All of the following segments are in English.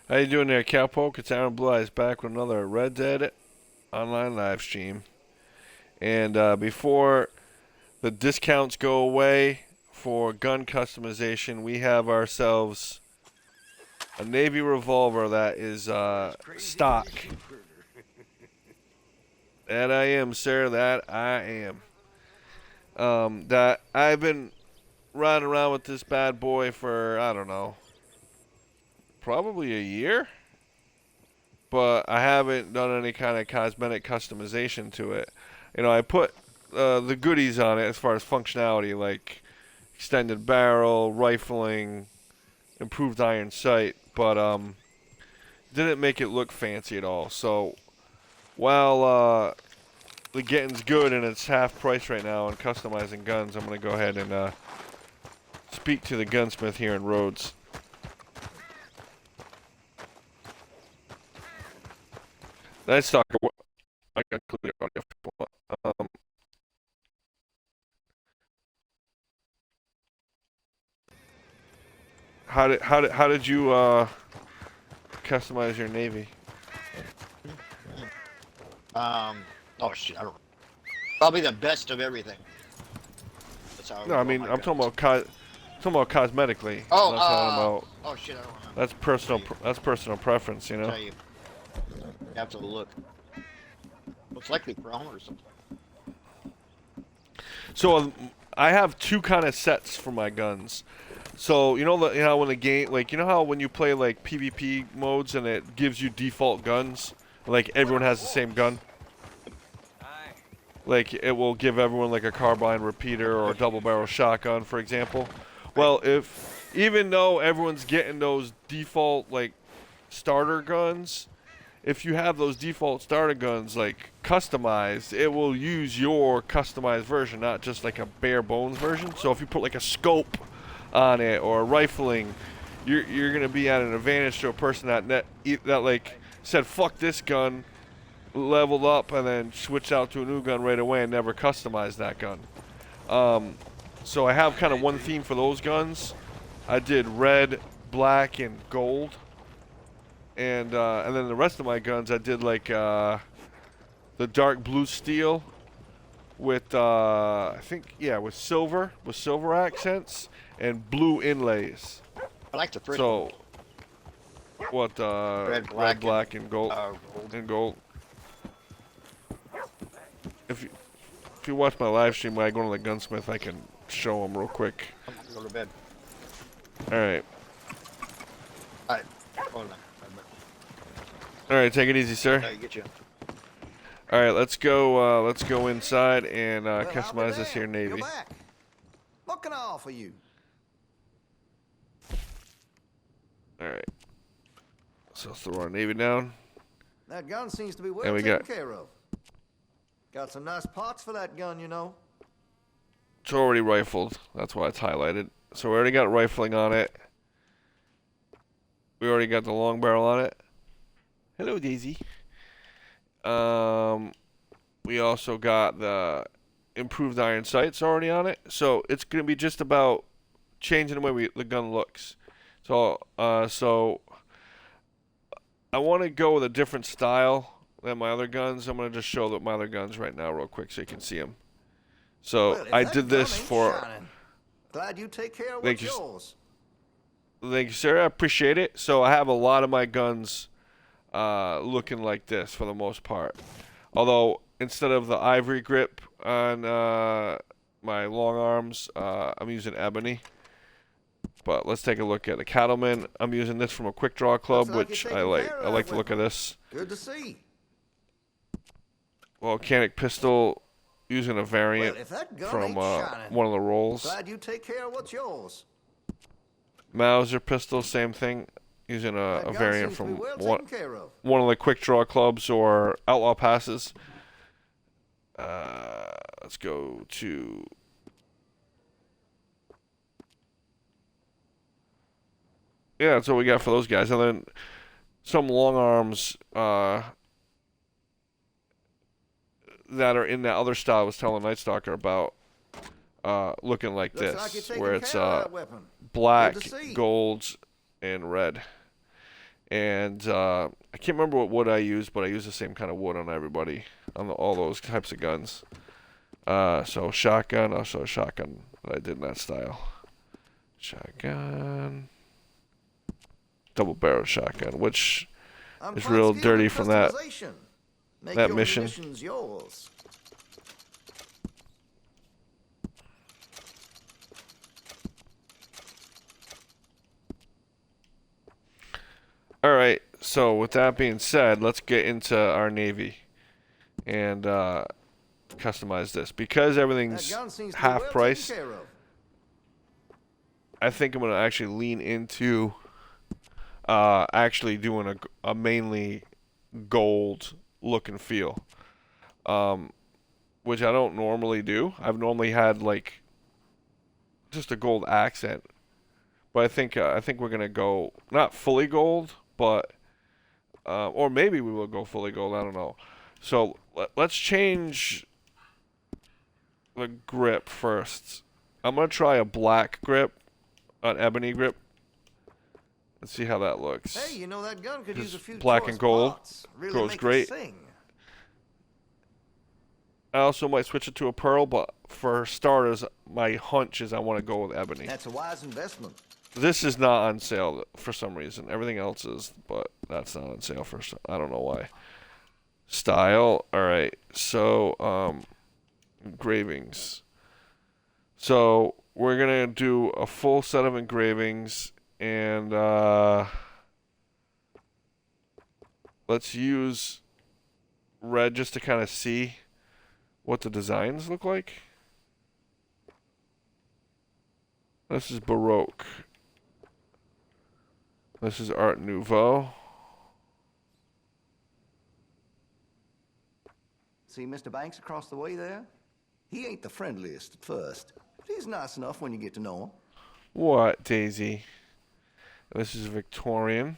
How you doing there, Cowpoke? It's Aaron Blue Eyes back with another Red Dead online live stream. And before the discounts go away for gun customization, we have ourselves a Navy revolver that is stock. That I am, sir. That I am. That I've been riding around with this bad boy for, I don't know, probably a year. But I haven't done any kind of cosmetic customization to it. I put the goodies on it as far as functionality, like extended barrel, rifling, improved iron sight, but didn't make it look fancy at all. So while the getting's good and it's half price right now on customizing guns, I'm gonna go ahead and speak to the gunsmith here in Rhodes. Nice talker. I got clear audio. Um, how did you customize your Navy? Um, oh shit, I don't. Probably the best of everything. That's how I No, would I roll mean my I'm talking guns. about talking about cosmetically. Oh, That's talking about oh shit, I don't remember. that's personal. That's personal preference, you I'll know. tell you, you have to look. Most likely Chrome or something. So I have two kind of sets for my guns. So when the game, like how when you play like PvP modes and it gives you default guns, like everyone has the same gun. Like it will give everyone like a carbine repeater or a double barrel shotgun, for example. Right. Well, if even though everyone's getting those default like starter guns, if you have those default starter guns like customized, it will use your customized version, not just like a bare bones version. So if you put like a scope on it or rifling, you're gonna be at an advantage to a person that like said fuck this gun, leveled up, and then switched out to a new gun right away and never customized that gun. So I have kind of one theme for those guns. I did red, black, and gold, and then the rest of my guns I did like the dark blue steel with I think with silver accents and blue inlays. I like the first one. So what red, black, and gold Gold. and gold. If you if you watch my live stream when I go to the gunsmith, I can show them real quick. I'm gonna go to bed. All right, All right, hold on. all right, take it easy, sir. How you get you? All right, let's go. Let's go inside and Well, I'll be customize this damned. here Navy. You're back. What can I offer you? All right, so let's throw our Navy down. That gun seems to be well And we taken got- care of. Got some nice parts for that gun, you know. It's already rifled. That's why it's highlighted. So we already got rifling on it. We already got the long barrel on it. Hello, Daisy. We also got the improved iron sights already on it. So it's gonna be just about changing the way the gun looks. So I want to go with a different style than my other guns. I'm gonna just show my other guns right now, real quick, so you can see them. So Well, if I that did gun this ain't for. shining, glad you take care of Thank what's you. yours. Thank you, sir. I appreciate it. So I have a lot of my guns looking like this for the most part. Although instead of the ivory grip on my long arms, I'm using ebony. But let's take a look at the Cattleman. I'm using this from a quick draw club, Looks like which you're I taking like. care of I like that the look of weapon. this. Good to see. Volcanic pistol, using a variant Well, if that gun from ain't shining, one of the rolls. glad you take care of what's yours. Mauser pistol, same thing, using That a gun variant seems to be from well one. taken care of. One of the quick draw clubs or outlaw passes. Let's go to. Yeah, that's what we got for those guys. And then some long arms that are in that other style I was telling Night Stalker about, looking like Looks like you're this, taking where it's care of that weapon. black, Good to see. golds, and red. And I can't remember what wood I used, but I used the same kind of wood on everybody, on all those types of guns. So shotgun, also a shotgun that I did in that style. Shotgun, double barrel shotgun, which I'm is quite real skilled dirty in from that customization. Make that your mission. munitions yours. All right. So with that being said, let's get into our navy and customize this because That everything's gun seems to be half well taken price. care of. I think I'm gonna actually lean into actually doing a mainly gold look and feel, um, which I don't normally do. I've normally had like just a gold accent, but I think we're gonna go not fully gold, but or maybe we will go fully gold. I don't know. So let's change the grip first. I'm gonna try a black grip, an ebony grip. Let's see how that looks. Hey, you know that gun could use a few Black choice and gold parts. Really goes make great. it sing. I also might switch it to a pearl, but for starters, my hunch is I want to go with ebony. That's a wise investment. This is not on sale for some reason. Everything else is, but that's not on sale for I don't know why. Style. All right. So, engravings. So we're gonna do a full set of engravings, and let's use red just to kind of see what the designs look like. This is Baroque. This is Art Nouveau. See Mr. Banks across the way there? He ain't the friendliest at first, but he's nice enough when you get to know him. What, Daisy? This is Victorian.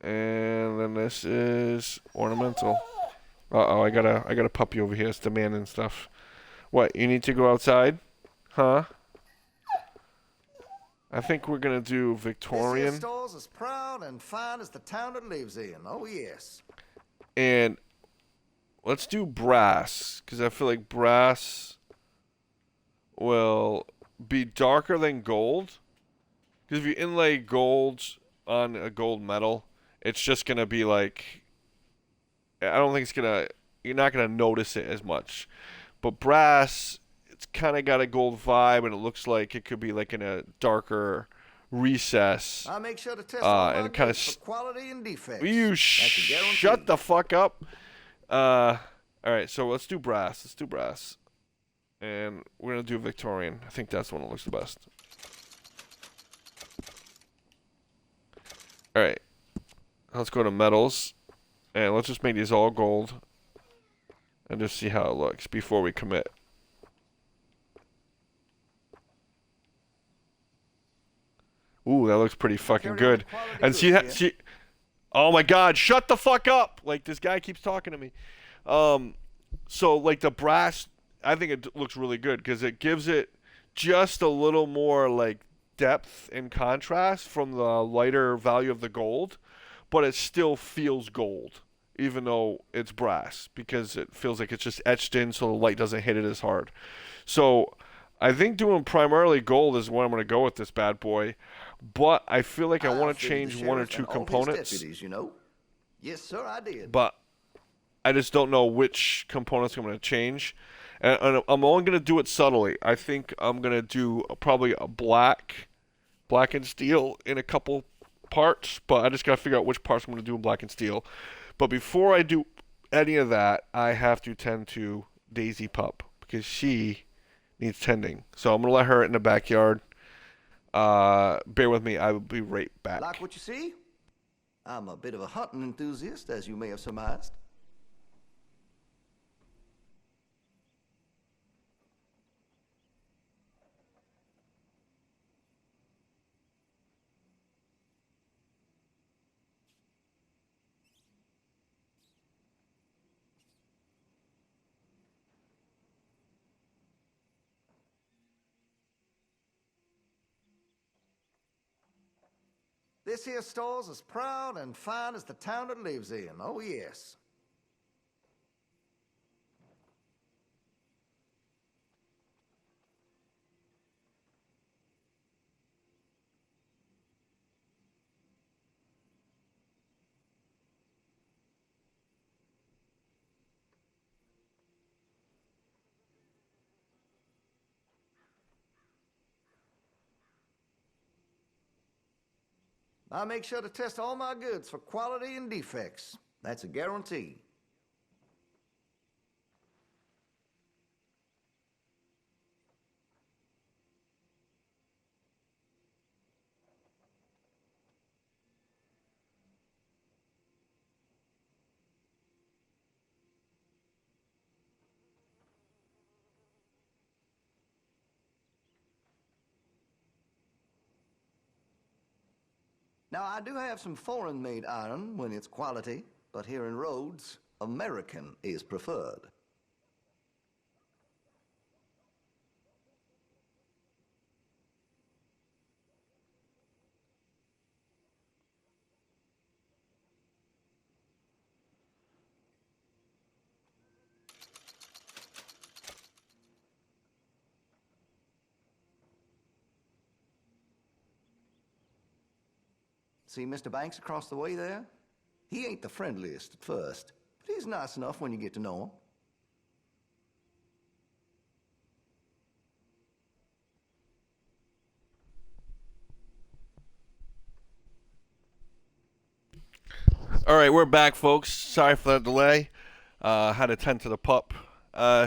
And then this is ornamental. Uh-oh, I got a puppy over here. It's demanding stuff. What, you need to go outside? Huh? I think we're gonna do This here Victorian. store's as proud and fine as the town it lives in. Oh yes. And let's do brass, because I feel like brass will be darker than gold. Because if you inlay gold on a gold metal, it's just gonna be like, I don't think it's gonna, you're not gonna notice it as much. But brass, it's kind of got a gold vibe, and it looks like it could be like in a darker recess. I make sure to test all my And kind goods of for quality and defects. you That's a guarantee. shut the fuck up. All right, so let's do brass. Let's do brass, and we're gonna do Victorian. I think that's the one that looks the best. All right, let's go to metals, and let's just make these all gold, and just see how it looks before we commit. Ooh, that looks pretty fucking Carry on good. the quality And see goods, that? yeah? See, oh my God, shut the fuck up! Like this guy keeps talking to me. So like the brass, I think it looks really good because it gives it just a little more like depth and contrast from the lighter value of the gold, but it still feels gold, even though it's brass, because it feels like it's just etched in so the light doesn't hit it as hard. So I think doing primarily gold is what I'm going to go with this bad boy, but I feel like I want to fitted the change one or sheriff two and all his components, deputies, you know. Yes, sir, I did. but I just don't know which components I'm going to change. And I'm only going to do it subtly. I think I'm going to do probably a black and steel in a couple parts, but I just got to figure out which parts I'm going to do in black and steel. But before I do any of that, I have to tend to Daisy Pup because she needs tending. So I'm going to let her in the backyard. Bear with me. I will be right back. Like what you see? I'm a bit of a hunting enthusiast, as you may have surmised. This here store's as proud and fine as the town it lives in. Oh, yes. I make sure to test all my goods for quality and defects. That's a guarantee. Now, I do have some foreign-made iron when it's quality, but here in Rhodes, American is preferred. See Mr. Banks across the way there? He ain't the friendliest at first, but he's nice enough when you get to know him. All right, we're back, folks. Sorry for that delay. Had to tend to the pup.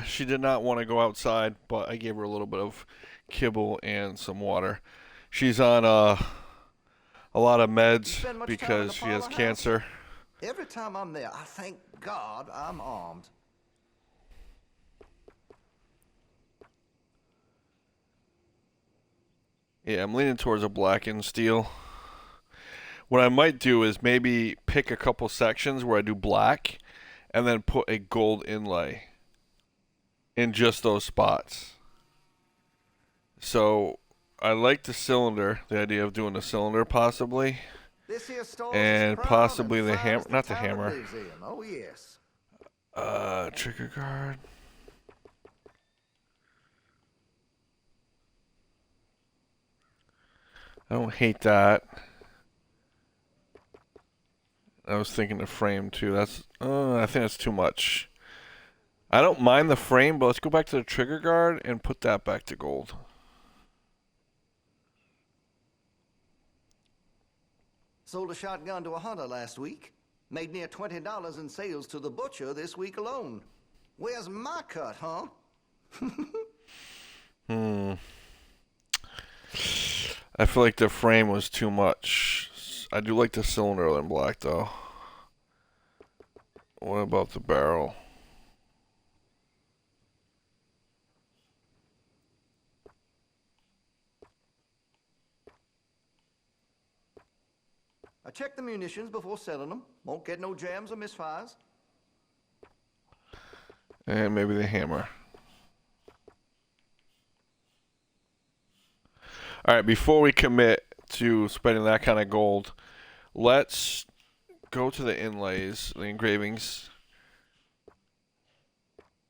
She did not want to go outside, but I gave her a little bit of kibble and some water. She's on a lot of meds because she has cancer. Every time I'm there, I thank God I'm armed. Yeah, I'm leaning towards a blackened steel. What I might do is maybe pick a couple sections where I do black and then put a gold inlay in just those spots. So I like the cylinder, the idea of doing the cylinder possibly. This here store And is proud possibly and the fine hammer, as the not the town it hammer. lives in. Oh, yes. Trigger guard. I don't hate that. I was thinking the frame too. That's I think that's too much. I don't mind the frame, but let's go back to the trigger guard and put that back to gold. Sold a shotgun to a hunter last week. Made near $20 in sales to the butcher this week alone. Where's my cut, huh? I feel like the frame was too much. I do like the cylinder in black though. What about the barrel? I check the munitions before selling them. Won't get no jams or misfires. And maybe the hammer. Alright, before we commit to spending that kind of gold, let's go to the inlays, the engravings.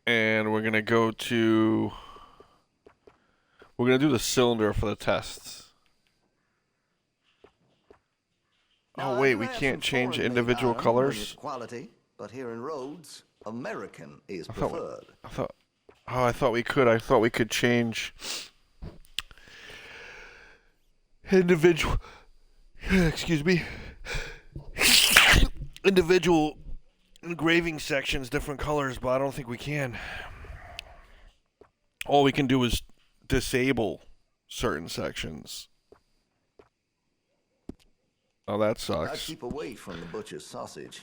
And we're going to go to... We're going to do the cylinder for the tests. Now, Oh I wait, do we have can't some change foreign-made individual iron when colors? it's quality, but here in Rhodes, American is I preferred. thought we could. I thought we could change individual. Excuse me. Individual engraving sections, different colors, but I don't think we can. All we can do is disable certain sections. Oh, that I sucks. keep away from the butcher's sausage.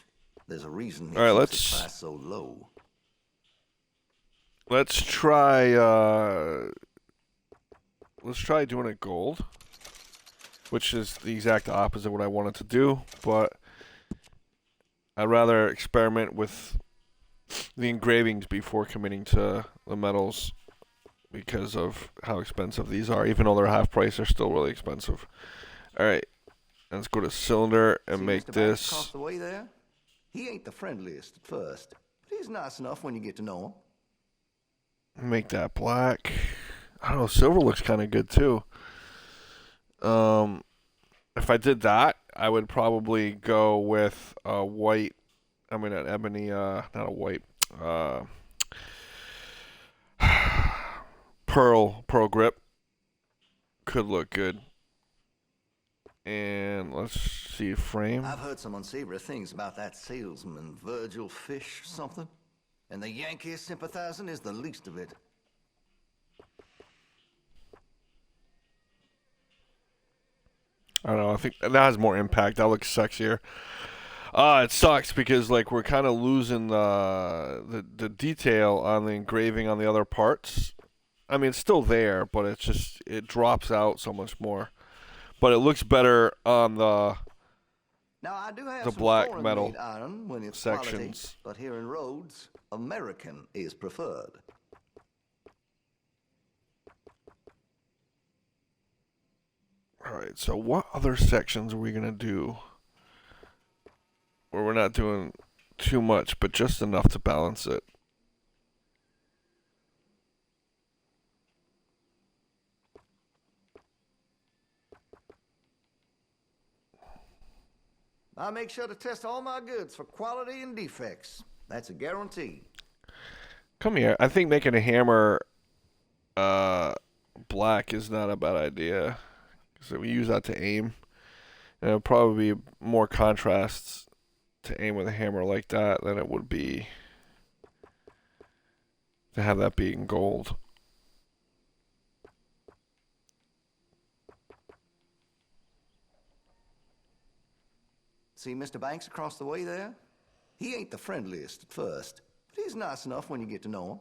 There's a reason he All right, keeps the let's- price so low. Let's try doing it gold, which is the exact opposite of what I wanted to do, but I'd rather experiment with the engravings before committing to the metals because of how expensive these are. Even though they're half price, they're still really expensive. All right, And let's go to cylinder and See make Mr. Banks across this. the way there? He ain't the friendliest at first, but he's nice enough when you get to know him. Make that black. I don't know. Silver looks kind of good too. If I did that, I would probably go with a white. I mean, an ebony. Not a white. Pearl grip could look good. And let's see frame. I've heard some unsavory things about that salesman, Virgil Fish something. And the Yankee sympathizing is the least of it. I don't know. I think that has more impact. That looks sexier. It sucks because like we're kind of losing the detail on the engraving on the other parts. I mean, it's still there, but it's just it drops out so much more. But it looks better on the Now I do have The some black foreign metal made iron when it's sections. quality, but here in Rhodes, American is preferred. All right. So what other sections are we gonna do where we're not doing too much, but just enough to balance it? I make sure to test all my goods for quality and defects. That's a guarantee. Come here. I think making a hammer black is not a bad idea. So we use that to aim. And it'll probably be more contrasts to aim with a hammer like that than it would be to have that be in gold. See Mr. Banks across the way there? He ain't the friendliest at first, but he's nice enough when you get to know him.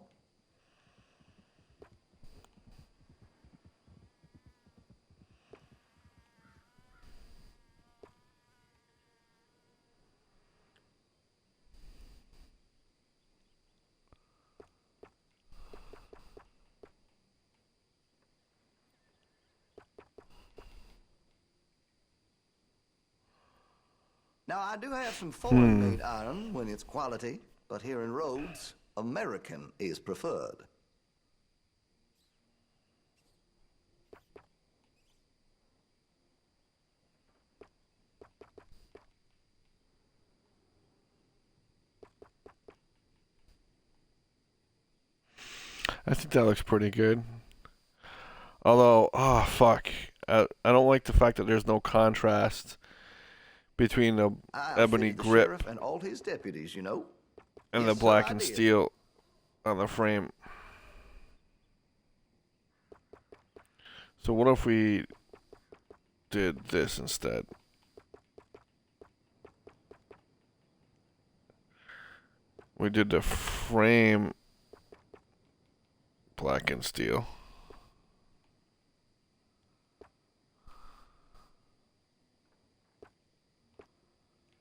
Now, I do have some foreign-made iron when it's quality, but here in Rhodes, American is preferred. I think that looks pretty good. Although, oh fuck, I don't like the fact that there's no contrast between the I ebony outfitted the grip sheriff and all his deputies, you know. and Yes, the sir, black I and did. steel on the frame. So what if we did this instead? We did the frame black and steel.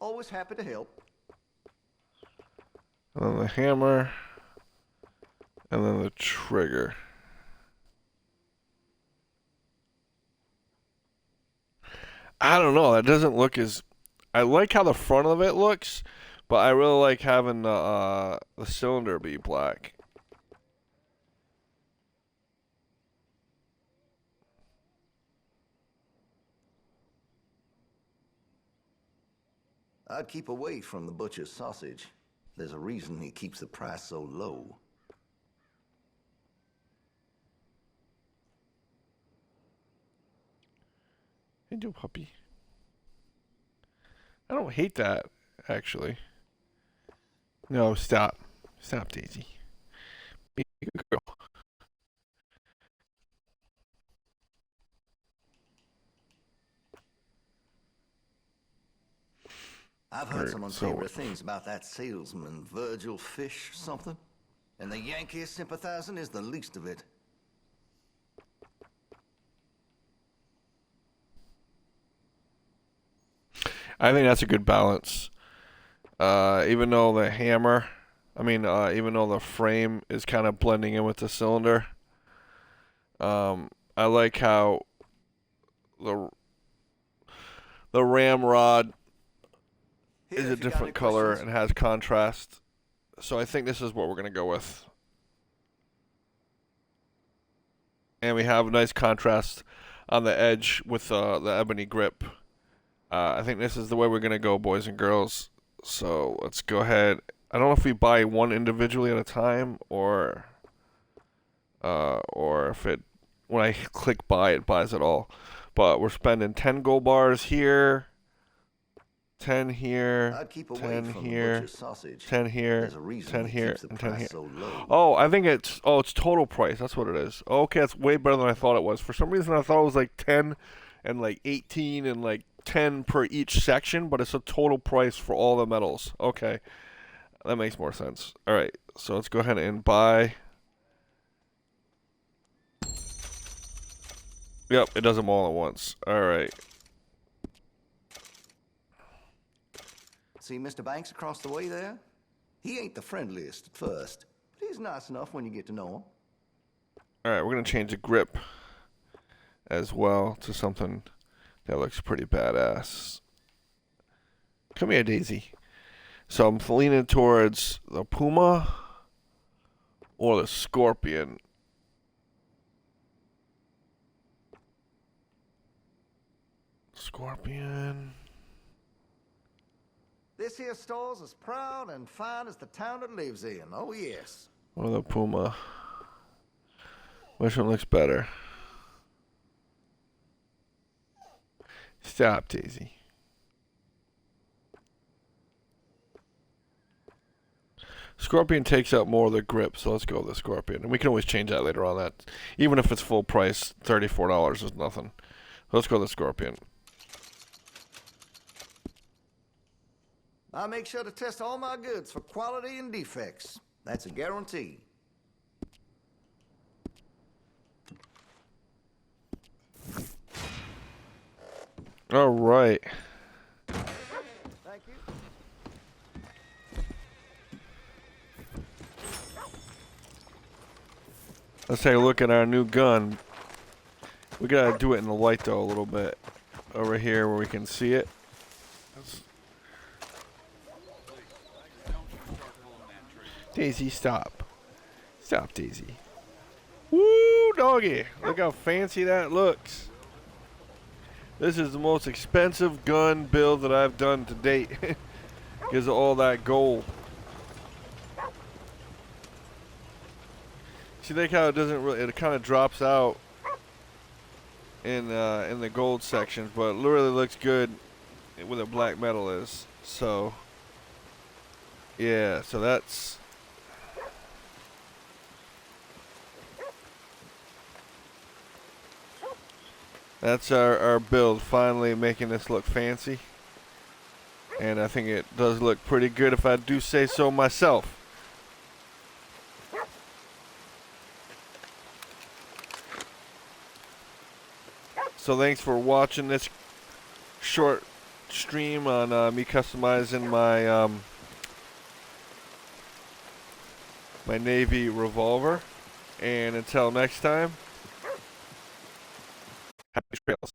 Always happy to help. And then the hammer. And then the trigger. I don't know. That doesn't look as... I like how the front of it looks, but I really like having the cylinder be black. I'd keep away from the butcher's sausage. There's a reason he keeps the price so low. Hey, do puppy. I don't hate that, actually. No, stop. Stop, Daisy. Be a good girl. I've heard Alright, some so- unsavory things about that salesman, Virgil Fish something. And the Yankee sympathizing is the least of it. I think that's a good balance. Even though the hammer, even though the frame is kind of blending in with the cylinder, I like how the The ramrod Here, is a if you got different any color questions. and has contrast. So I think this is what we're going to go with. And we have a nice contrast on the edge with the ebony grip. I think this is the way we're going to go, boys and girls. So let's go ahead. I don't know if we buy one individually at a time or if it, when I click buy, it buys it all. But we're spending 10 gold bars here, 10 here, I'd keep away 10 from the here, butcher's sausage. 10 here, There's a reason 10 he here, keeps the and 10 price here. so low. Oh, I think it's total price. That's what it is. Okay, that's way better than I thought it was. For some reason, I thought it was like 10 and like 18 and like 10 per each section, but it's a total price for all the metals. Okay, that makes more sense. All right, so let's go ahead and buy. Yep, it does them all at once. All right. See Mr. Banks across the way there? He ain't the friendliest at first, but he's nice enough when you get to know him. All right, we're gonna change the grip as well to something that looks pretty badass. Come here, Daisy. So I'm leaning towards the Puma or the Scorpion. Scorpion. This here store's as proud and fine as the town it lives in. Oh, yes. Or the Puma. Which one looks better? Stop, Daisy. Scorpion takes out more of the grip, so let's go with the Scorpion. And we can always change that later on. That even if it's full price, $34 is nothing. Let's go with the Scorpion. I make sure to test all my goods for quality and defects. That's a guarantee. All right. Thank you. Let's take a look at our new gun. We gotta do it in the light though a little bit. Over here where we can see it. Daisy, stop. Stop, Daisy. Woo, doggy. Look how fancy that looks. This is the most expensive gun build that I've done to date. Because of all that gold. See, like how it doesn't really, it kind of drops out in the gold sections, but it really looks good where the black metal is. So, yeah, so that's our build, finally making this look fancy. And I think it does look pretty good if I do say so myself. So thanks for watching this short stream on me customizing my my Navy revolver. And until next time, happy trails.